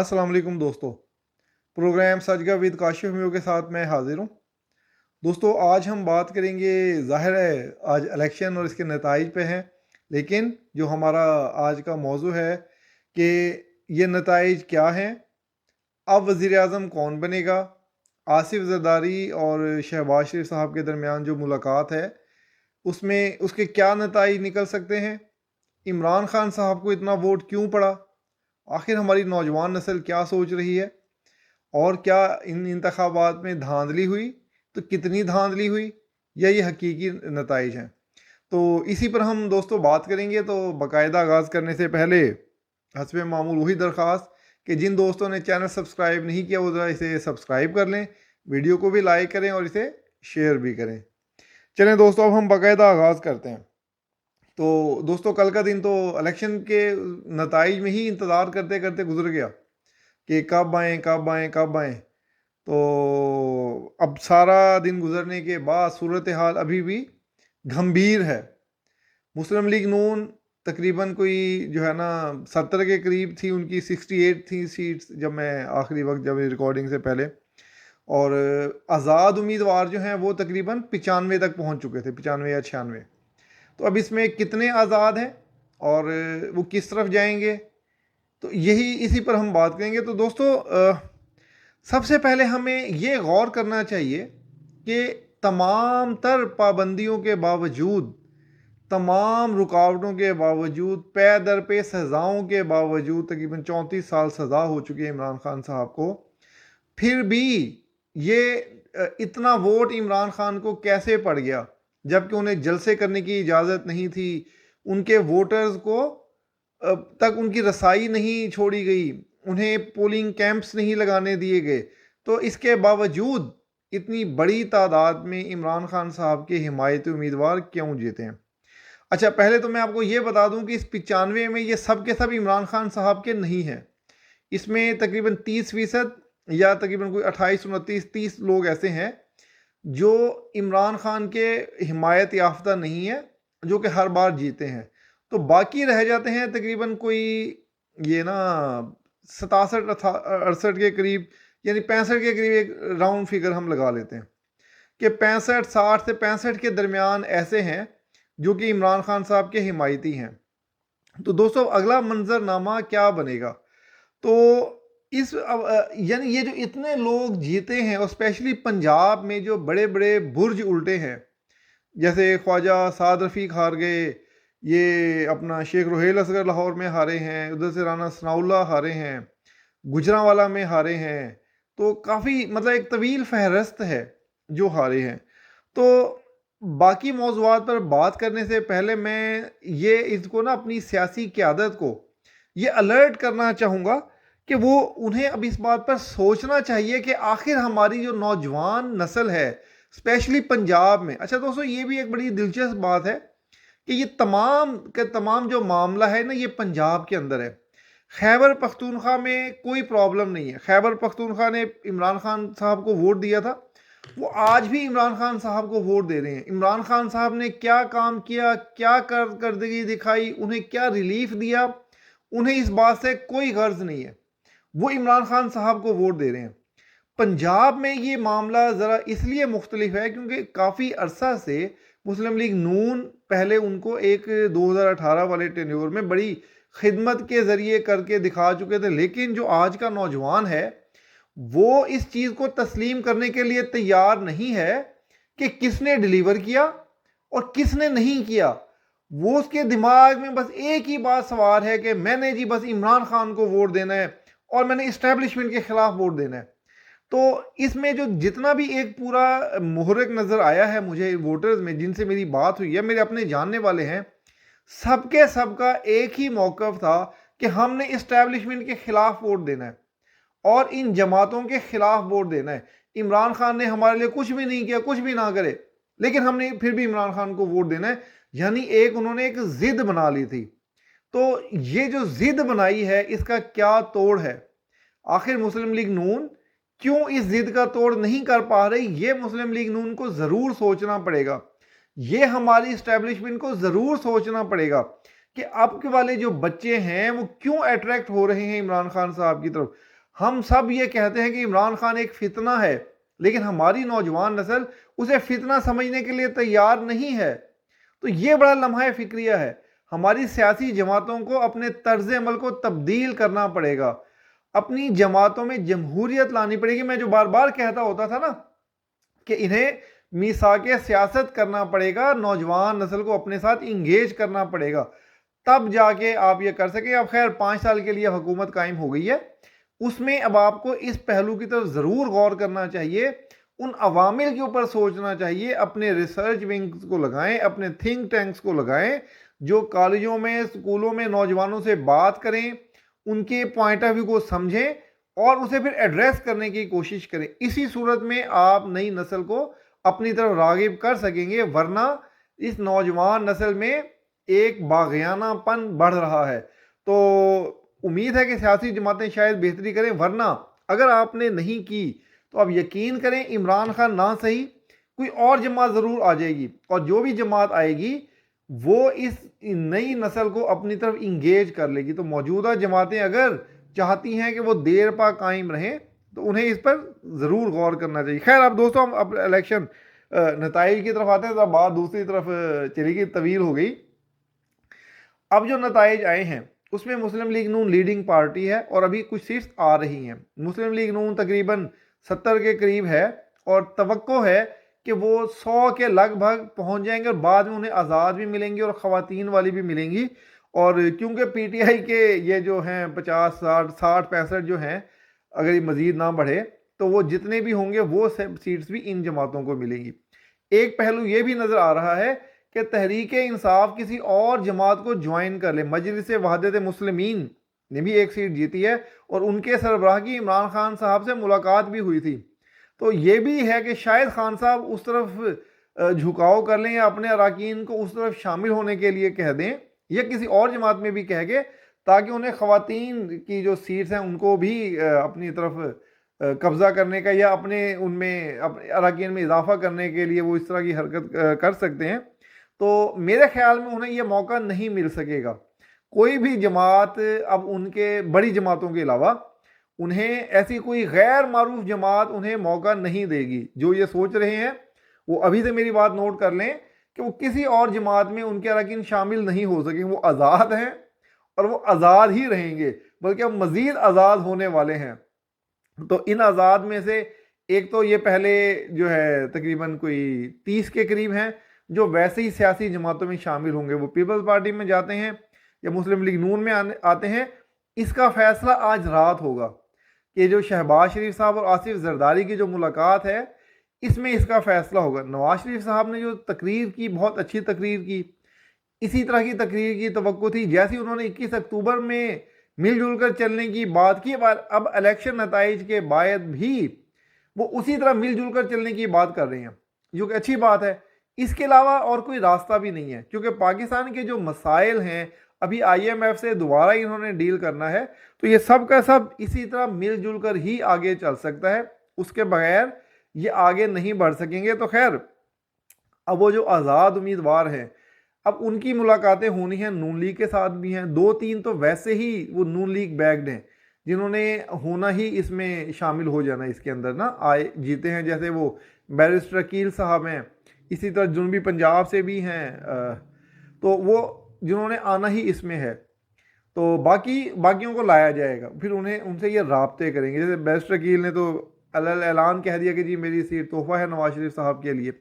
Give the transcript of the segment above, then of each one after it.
अस्सलाम वालेकुम दोस्तों। प्रोग्राम सजगा विद काशिफ मियो के साथ मैं हाजिर हूँ। दोस्तों आज हम बात करेंगे, ज़ाहिर है आज इलेक्शन और इसके नताइज पे हैं, लेकिन जो हमारा आज का मौजू है कि ये नताइज क्या हैं, अब वज़ीर आज़म कौन बनेगा, आसिफ ज़रदारी और शहबाज शरीफ साहब के दरमियान जो मुलाकात है उसमें उसके क्या नताइज निकल सकते हैं, इमरान खान साहब को इतना वोट क्यों पड़ा, आखिर हमारी नौजवान नस्ल क्या सोच रही है, और क्या इन इंतखाबात में धांधली हुई तो कितनी धांधली हुई, या ये हकीकी नताइज हैं। तो इसी पर हम दोस्तों बात करेंगे। तो बाकायदा आगाज़ करने से पहले हस्बे मामूल वही दरख्वास्त कि जिन दोस्तों ने चैनल सब्सक्राइब नहीं किया वो ज़रा इसे सब्सक्राइब कर लें, वीडियो को भी लाइक करें और इसे शेयर भी करें। चलें दोस्तों, अब हम बाकायदा आगाज़ करते हैं। तो दोस्तों कल का दिन तो इलेक्शन के नताइज में ही इंतज़ार करते करते गुजर गया कि कब आएँ कब आएँ कब आएँ। तो अब सारा दिन गुजरने के बाद सूरत हाल अभी भी गंभीर है। मुस्लिम लीग नून तकरीबन कोई जो है ना 70 के करीब थी, उनकी 68 थी सीट्स जब मैं आखिरी वक्त जब रिकॉर्डिंग से पहले, और आज़ाद उम्मीदवार जो हैं वो तकरीबन 95 तक पहुंच चुके थे, 95 या 96। तो अब इसमें कितने आज़ाद हैं और वो किस तरफ जाएंगे, तो यही इसी पर हम बात करेंगे। तो दोस्तों सबसे पहले हमें ये गौर करना चाहिए कि तमाम तर पाबंदियों के बावजूद, तमाम रुकावटों के बावजूद, पे दर पे सज़ाओं के बावजूद, तकरीबन 34 साल सज़ा हो चुकी है इमरान खान साहब को, फिर भी ये इतना वोट इमरान खान को कैसे पड़ गया, जबकि उन्हें जलसे करने की इजाज़त नहीं थी, उनके वोटर्स को तक उनकी रसाई नहीं छोड़ी गई, उन्हें पोलिंग कैंप्स नहीं लगाने दिए गए। तो इसके बावजूद इतनी बड़ी तादाद में इमरान खान साहब के हिमायती उम्मीदवार क्यों जीते हैं। अच्छा, पहले तो मैं आपको ये बता दूं कि इस 95 में ये सब के सब इमरान खान साहब के नहीं हैं। इसमें तकरीबन 30% या तकरीबन कोई 28-29-30 लोग ऐसे हैं जो इमरान खान के हिमायत याफ्ता नहीं है, जो कि हर बार जीते हैं। तो बाकी रह जाते हैं तकरीबन कोई ये ना 67-68 के करीब, यानी 65 के करीब, एक राउंड फिगर हम लगा लेते हैं कि 65-60 से 65 के दरमियान ऐसे हैं जो कि इमरान खान साहब के हिमायती हैं। तो दोस्तों अगला मंजरनामा क्या बनेगा, तो इस यानी ये जो इतने लोग जीते हैं, और स्पेशली पंजाब में जो बड़े बड़े बुर्ज उल्टे हैं, जैसे ख्वाजा साद रफ़ीक हार गए, ये अपना शेख रोहेल असगर लाहौर में हारे हैं, उधर से राना सनाउल्ला हारे हैं, गुजरांवाला में हारे हैं, तो काफ़ी मतलब एक तवील फहरस्त है जो हारे हैं। तो बाकी मौज़ूआत पर बात करने से पहले मैं ये इसको ना अपनी सियासी क़यादत को ये अलर्ट करना चाहूँगा कि वो उन्हें अब इस बात पर सोचना चाहिए कि आखिर हमारी जो नौजवान नस्ल है स्पेशली पंजाब में, अच्छा दोस्तों ये भी एक बड़ी दिलचस्प बात है कि ये तमाम के तमाम जो मामला है ना ये पंजाब के अंदर है। खैबर पख्तूनख्वा में कोई प्रॉब्लम नहीं है, खैबर पख्तूनख्वा ने इमरान खान साहब को वोट दिया था, वो आज भी इमरान खान साहब को वोट दे रहे हैं। इमरान खान साहब ने क्या काम किया, क्या करदगी दिखाई, उन्हें क्या रिलीफ दिया, उन्हें इस बात से कोई गर्ज नहीं है, वो इमरान खान साहब को वोट दे रहे हैं। पंजाब में ये मामला ज़रा इसलिए मुख्तलिफ है क्योंकि काफ़ी अरसा से मुस्लिम लीग नून पहले उनको एक 2018 वाले टेन्योर में बड़ी खिदमत के ज़रिए करके दिखा चुके थे, लेकिन जो आज का नौजवान है वो इस चीज़ को तस्लीम करने के लिए तैयार नहीं है कि किसने डिलीवर किया और किसने नहीं किया। वो उसके दिमाग में बस एक ही बात सवार है कि मैंने जी बस इमरान खान को वोट देना है और मैंने इस्टेब्लिशमेंट के खिलाफ वोट देना है। तो इसमें जो जितना भी एक पूरा मुहर्रिक नज़र आया है मुझे वोटर्स में जिनसे मेरी बात हुई है, मेरे अपने जानने वाले हैं, सबके सबका एक ही मौक़िफ़ था कि हमने इस्टेब्लिशमेंट के खिलाफ वोट देना है और इन जमातों के खिलाफ वोट देना है। इमरान खान ने हमारे लिए कुछ भी नहीं किया, कुछ भी ना करे, लेकिन हमने फिर भी इमरान खान को वोट देना है। यानी एक उन्होंने एक ज़िद बना ली थी। तो ये जो ज़िद बनाई है इसका क्या तोड़ है, आखिर मुस्लिम लीग नून क्यों इस ज़िद का तोड़ नहीं कर पा रही, ये मुस्लिम लीग नून को ज़रूर सोचना पड़ेगा। ये हमारी इस्टेब्लिशमेंट को ज़रूर सोचना पड़ेगा कि अब के वाले जो बच्चे हैं वो क्यों अट्रैक्ट हो रहे हैं इमरान खान साहब की तरफ। हम सब ये कहते हैं कि इमरान खान एक फितना है, लेकिन हमारी नौजवान नस्ल उसे फितना समझने के लिए तैयार नहीं है। तो ये बड़ा लम्हा फिक्रिया है। हमारी सियासी जमातों को अपने तर्ज अमल को तब्दील करना पड़ेगा, अपनी जमातों में जमहूरियत लानी पड़ेगी। मैं जो बार बार कहता होता था ना कि इन्हें मीसाके सियासत करना पड़ेगा, नौजवान नस्ल को अपने साथ इंगेज करना पड़ेगा, तब जाके आप ये कर सकें। अब खैर 5 साल के लिए हुकूमत कायम हो गई है, उसमें अब आपको इस पहलू की तरफ ज़रूर गौर करना चाहिए, उन अवामिल के ऊपर सोचना चाहिए, अपने रिसर्च विंग्स को लगाएं, अपने थिंक टैंक्स को लगाएं, जो कॉलेजों में स्कूलों में नौजवानों से बात करें, उनके पॉइंट ऑफ व्यू को समझें और उसे फिर एड्रेस करने की कोशिश करें। इसी सूरत में आप नई नस्ल को अपनी तरफ रागिब कर सकेंगे, वरना इस नौजवान नस्ल में एक बाग़ियानापन बढ़ रहा है। तो उम्मीद है कि सियासी जमातें शायद बेहतरी करें, वरना अगर आपने नहीं की तो आप यकीन करें इमरान खान ना सही कोई और जमात ज़रूर आ जाएगी, और जो भी जमात आएगी वो इस नई नस्ल को अपनी तरफ इंगेज कर लेगी। तो मौजूदा जमातें अगर चाहती हैं कि वो देर पा कायम रहें तो उन्हें इस पर ज़रूर गौर करना चाहिए। खैर अब दोस्तों हम अब इलेक्शन नताइज की तरफ आते हैं, तो बात दूसरी तरफ चली गई, तवील हो गई। अब जो नताइज आए हैं उसमें मुस्लिम लीग नून लीडिंग पार्टी है और अभी कुछ सीट्स आ रही हैं। मुस्लिम लीग नून तकरीबन 70 के करीब है और तवक्को है कि वो 100 के लगभग पहुंच जाएंगे और बाद में उन्हें आज़ाद भी मिलेंगी और ख़वातीन वाली भी मिलेंगी। और क्योंकि पीटीआई के ये जो हैं 50 60 60 65 जो हैं, अगर ये मज़ीद ना बढ़े तो वो जितने भी होंगे वो सीट्स भी इन जमातों को मिलेंगी। एक पहलू ये भी नज़र आ रहा है कि तहरीक इंसाफ किसी और जमात को ज्वाइन कर ले। मजलिस वहदत मुस्लिमीन ने भी एक सीट जीती है और उनके सरबराह की इमरान खान साहब से मुलाकात भी हुई थी। तो ये भी है कि शायद खान साहब उस तरफ झुकाव कर लें या अपने अरकान को उस तरफ शामिल होने के लिए कह दें, या किसी और जमात में भी कह के, ताकि उन्हें ख़वातीन की जो सीट्स हैं उनको भी अपनी तरफ कब्ज़ा करने का या अपने उनमें अपने अरकान में इजाफा करने के लिए वो इस तरह की हरकत कर सकते हैं। तो मेरे ख्याल में उन्हें यह मौका नहीं मिल सकेगा। कोई भी जमात अब उनके बड़ी जमातों के अलावा उन्हें ऐसी कोई गैर मारूफ जमात उन्हें मौका नहीं देगी। जो ये सोच रहे हैं वो अभी से मेरी बात नोट कर लें कि वो किसी और जमात में उनके अरकान शामिल नहीं हो सकेंगे। वो आज़ाद हैं और वो आज़ाद ही रहेंगे, बल्कि अब मज़ीद आज़ाद होने वाले हैं। तो इन आज़ाद में से एक तो ये पहले जो है तकरीबन कोई 30 के करीब हैं जो वैसे ही सियासी जमातों में शामिल होंगे, वो पीपल्स पार्टी में जाते हैं या मुस्लिम लीग नून में आते हैं। इसका फैसला आज रात होगा कि जो शहबाज शरीफ साहब और आसिफ जरदारी की जो मुलाकात है इसमें इसका फैसला होगा। नवाज शरीफ साहब ने जो तकरीर की, बहुत अच्छी तकरीर की, इसी तरह की तकरीर की तवक्को थी जैसी उन्होंने 21 अक्टूबर में मिलजुल कर चलने की बात की। अब इलेक्शन नताइज के बाद भी वो उसी तरह मिलजुल कर चलने की बात कर रहे हैं, जो कि अच्छी बात है। इसके अलावा और कोई रास्ता भी नहीं है, क्योंकि पाकिस्तान के जो मसाइल हैं, अभी IMF से दोबारा इन्होंने डील करना है, तो ये सब का सब इसी तरह मिलजुल कर ही आगे चल सकता है, उसके बगैर ये आगे नहीं बढ़ सकेंगे। तो खैर अब वो जो आज़ाद उम्मीदवार हैं, अब उनकी मुलाकातें होनी हैं, नून लीग के साथ भी हैं। 2-3 तो वैसे ही वो नून लीग बैग्ड हैं, जिन्होंने होना ही इसमें शामिल हो जाना, इसके अंदर ना आए जीते हैं। जैसे वो बैरिस्टर अकील साहब हैं, इसी तरह जुनूबी पंजाब से भी हैं, तो वो जिन्होंने आना ही इसमें है। तो बाकियों को लाया जाएगा, फिर उन्हें उनसे ये राब्ते करेंगे। जैसे बैरिस्टर अकील ने तो ऐलान कह दिया कि जी मेरी सीट तोहफा है नवाज शरीफ साहब के लिए।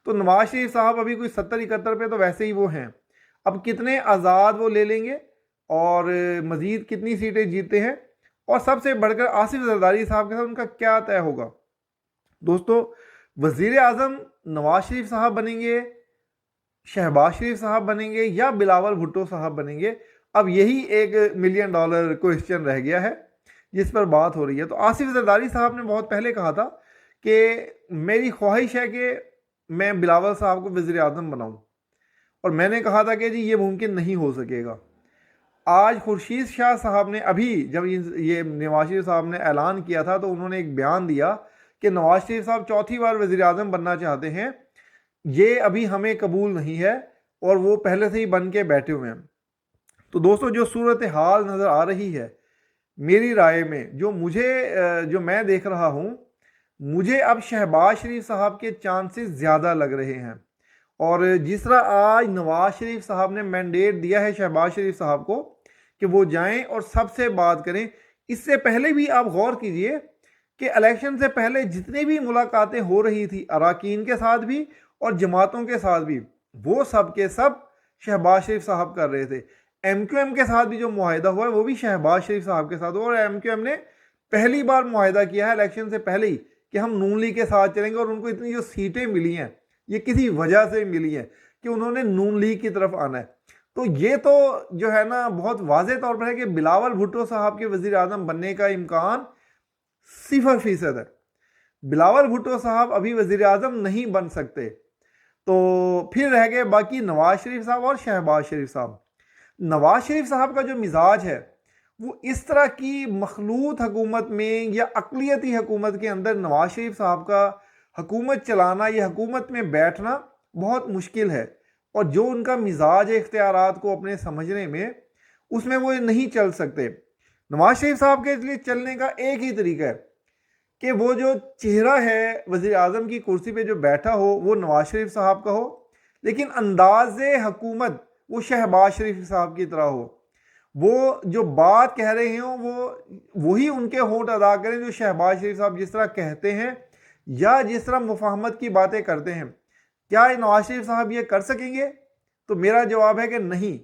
तो नवाज शरीफ साहब अभी कोई 70-71 पे तो वैसे ही वो हैं। अब कितने आज़ाद वो ले लेंगे और मज़ीद कितनी सीटें जीतते हैं, और सबसे बढ़कर आसिफ जरदारी साहब के साथ उनका क्या तय होगा। दोस्तों, वज़ीर आज़म नवाज शरीफ साहब बनेंगे, शहबाज शरीफ साहब बनेंगे या बिलावल भुट्टो साहब बनेंगे, अब यही $1 मिलियन क्वेश्चन रह गया है जिस पर बात हो रही है। तो आसिफ जरदारी साहब ने बहुत पहले कहा था कि मेरी ख्वाहिश है कि मैं बिलावल साहब को वज़ीर आज़म बनाऊं, और मैंने कहा था कि जी ये मुमकिन नहीं हो सकेगा। आज खुर्शीद शाह साहब ने, अभी जब ये नवाज शरीफ साहब ने ऐलान किया था, तो उन्होंने एक बयान दिया कि नवाज शरीफ साहब चौथी बार वज़ीर आज़म बनना चाहते हैं, ये अभी हमें कबूल नहीं है, और वो पहले से ही बन के बैठे हुए हैं। तो दोस्तों, जो सूरत हाल नज़र आ रही है, मेरी राय में जो मैं देख रहा हूँ, मुझे अब शहबाज शरीफ साहब के चांसेस ज़्यादा लग रहे हैं। और जिस तरह आज नवाज शरीफ साहब ने मैंडेट दिया है शहबाज शरीफ साहब को कि वो जाएं और सबसे बात करें, इससे पहले भी आप गौर कीजिए कि इलेक्शन से पहले जितनी भी मुलाकातें हो रही थी अरकान के साथ भी और जमातों के साथ भी, वो सब के सब शहबाज शरीफ साहब कर रहे थे। MQM के साथ भी जो मुआहिदा हुआ है वो भी शहबाज शरीफ साहब के साथ हुआ, और MQM ने पहली बार मुआहिदा किया है इलेक्शन से पहले ही कि हम नून लीग के साथ चलेंगे। और उनको इतनी जो सीटें मिली हैं ये किसी वजह से मिली हैं कि उन्होंने नून लीग की तरफ आना है। तो ये तो जो है ना बहुत वाज़े तौर पर है कि बिलावल भुट्टो साहब के वज़ीर आज़म बनने का इम्कान 0% है। बिलावल भुट्टो साहब अभी वज़ीर आज़म नहीं बन सकते। तो फिर रह गए बाकी नवाज शरीफ साहब और शहबाज शरीफ साहब। नवाज शरीफ साहब का जो मिजाज है वो इस तरह की मखलूत हुकूमत में या अक़लियती हुकूमत के अंदर नवाज शरीफ साहब का हुकूमत चलाना या हुकूमत में बैठना बहुत मुश्किल है। और जो उनका मिजाज है इख्तियारात को अपने समझने में, उसमें वो नहीं चल सकते। नवाज शरीफ साहब के लिए चलने का एक ही तरीका है कि वो जो चेहरा है वज़ीर आज़म की कुर्सी पे जो बैठा हो वो नवाज शरीफ साहब का हो, लेकिन अंदाज़ हुकूमत वो शहबाज शरीफ साहब की तरह हो। वो जो बात कह रहे हों वो वही उनके होंठ अदा करें जो शहबाज शरीफ साहब जिस तरह कहते हैं या जिस तरह मुफाहमत की बातें करते हैं। क्या नवाज शरीफ साहब ये कर सकेंगे? तो मेरा जवाब है कि नहीं।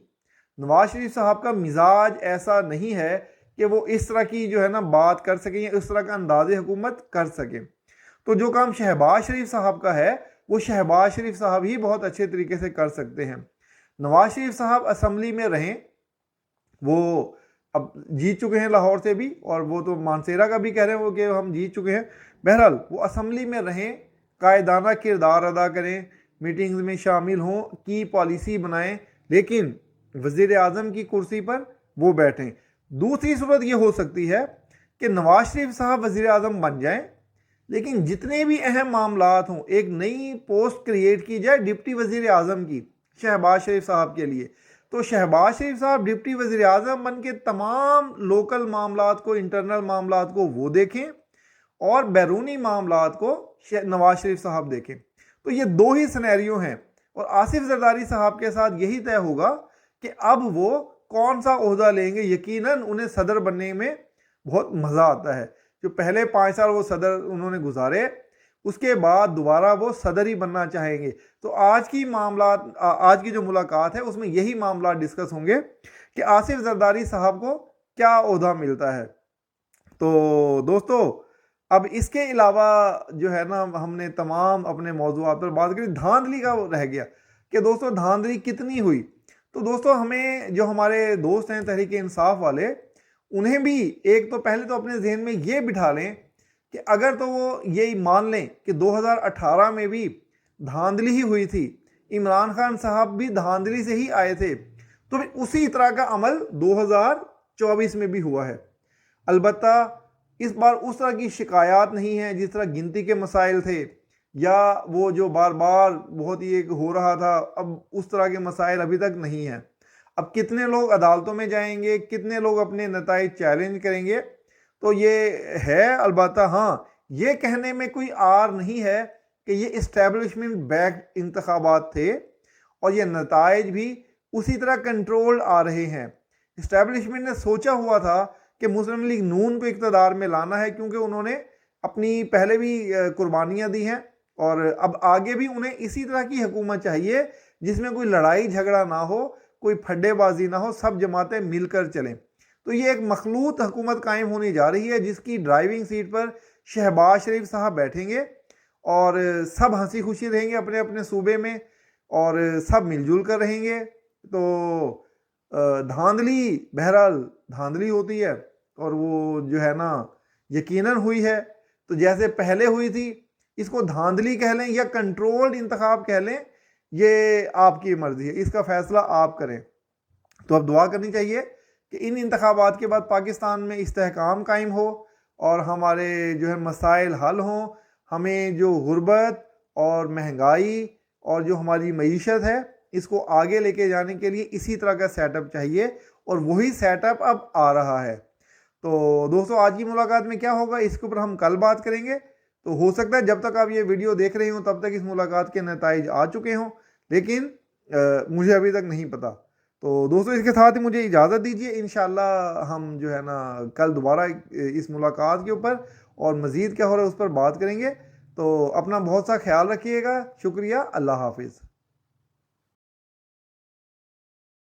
नवाज शरीफ साहब का मिजाज ऐसा नहीं है कि वो इस तरह की जो है ना बात कर सकें या इस तरह का अंदाज़ हुकूमत कर सकें। तो जो काम शहबाज शरीफ साहब का है वो शहबाज शरीफ साहब ही बहुत अच्छे तरीके से कर सकते हैं। नवाज शरीफ साहब असम्बली में रहें, वो अब जीत चुके हैं लाहौर से भी, और वो तो मानसेरा का भी कह रहे हैं वो कि हम जीत चुके हैं। बहरहाल वो असम्बली में रहें, कायदाना किरदार अदा करें, मीटिंग्स में शामिल हों, की पॉलिसी बनाएं, लेकिन वज़ीर आज़म की कुर्सी पर वो बैठें। दूसरी सूरत ये हो सकती है कि नवाज शरीफ साहब वज़ीर आज़म बन जाएं, लेकिन जितने भी अहम मामलात हों एक नई पोस्ट क्रिएट की जाए डिप्टी वज़ीर आज़म की शहबाज शरीफ साहब के लिए। तो शहबाज शरीफ साहब डिप्टी वज़ीर आज़म बन के तमाम लोकल मामलात को, इंटरनल मामलात को वो देखें और बैरूनी मामलात को नवाज शरीफ साहब देखें। तो ये दो ही सिनेरियो हैं, और आसिफ जरदारी साहब के साथ यही तय होगा कि अब वो कौन सा ओहदा लेंगे। यकीनन उन्हें सदर बनने में बहुत मज़ा आता है। जो पहले 5 साल वो सदर उन्होंने गुजारे, उसके बाद दोबारा वो सदर ही बनना चाहेंगे। तो आज की जो मुलाकात है उसमें यही मामला डिस्कस होंगे कि आसिफ जरदारी साहब को क्या ओहदा मिलता है। तो दोस्तों, अब इसके अलावा जो है ना हमने तमाम अपने मौज़ूआत पर बात करी। धांधली का रह गया कि दोस्तों धांधली कितनी हुई। तो दोस्तों, हमें जो हमारे दोस्त हैं तहरीक इंसाफ वाले, उन्हें भी एक तो पहले तो अपने जहन में ये बिठा लें कि अगर तो वो ये मान लें कि 2018 में भी धांधली ही हुई थी, इमरान खान साहब भी धांधली से ही आए थे, तो फिर उसी तरह का अमल 2024 में भी हुआ है। अलबत्ता इस बार उस तरह की शिकायत नहीं है जिस तरह गिनती के मसाइल थे, या वो जो बार बार बहुत ही एक हो रहा था, अब उस तरह के मसाइल अभी तक नहीं है। अब कितने लोग अदालतों में जाएंगे, कितने लोग अपने नताइज चैलेंज करेंगे, तो ये है। अलबत्ता हाँ, ये कहने में कोई आर नहीं है कि ये इस्टेब्लिशमेंट बैक इंतखाबात थे और ये नताइज भी उसी तरह कंट्रोल्ड आ रहे हैं। इस्टेब्लिशमेंट ने सोचा हुआ था कि मुस्लिम लीग नून को इक़्तिदार में लाना है, क्योंकि उन्होंने अपनी पहले भी कुर्बानियाँ दी हैं, और अब आगे भी उन्हें इसी तरह की हुकूमत चाहिए जिसमें कोई लड़ाई झगड़ा ना हो, कोई फड्डेबाजी ना हो, सब जमातें मिलकर चलें। तो ये एक मखलूत हुकूमत कायम होने जा रही है जिसकी ड्राइविंग सीट पर शहबाज शरीफ साहब बैठेंगे और सब हंसी खुशी रहेंगे अपने अपने सूबे में और सब मिलजुल कर रहेंगे। तो धांधली बहरहाल धांधली होती है, और वो जो है ना यकीनन हुई है। तो जैसे पहले हुई थी, इसको धांधली कह लें या कंट्रोल्ड इंतखाब कह लें, ये आपकी मर्ज़ी है, इसका फ़ैसला आप करें। तो अब दुआ करनी चाहिए कि इन इंतखाबात के बाद पाकिस्तान में इस्तेहकाम कायम हो और हमारे जो है मसाइल हल हों। हमें जो गुर्बत और महंगाई और जो हमारी मईशत है इसको आगे लेके जाने के लिए इसी तरह का सेटअप चाहिए, और वही सेटअप अब आ रहा है। तो दोस्तों आज की मुलाकात में क्या होगा इसके ऊपर हम कल बात करेंगे। तो हो सकता है जब तक आप ये वीडियो देख रहे हो तब तक इस मुलाकात के नतीजे आ चुके हों, लेकिन मुझे अभी तक नहीं पता। तो दोस्तों इसके साथ ही मुझे इजाज़त दीजिए, इंशाल्लाह हम जो है ना कल दोबारा इस मुलाकात के ऊपर और मज़ीद क्या हो रहा है उस पर बात करेंगे। तो अपना बहुत सा ख्याल रखिएगा। शुक्रिया। अल्लाह हाफिज़।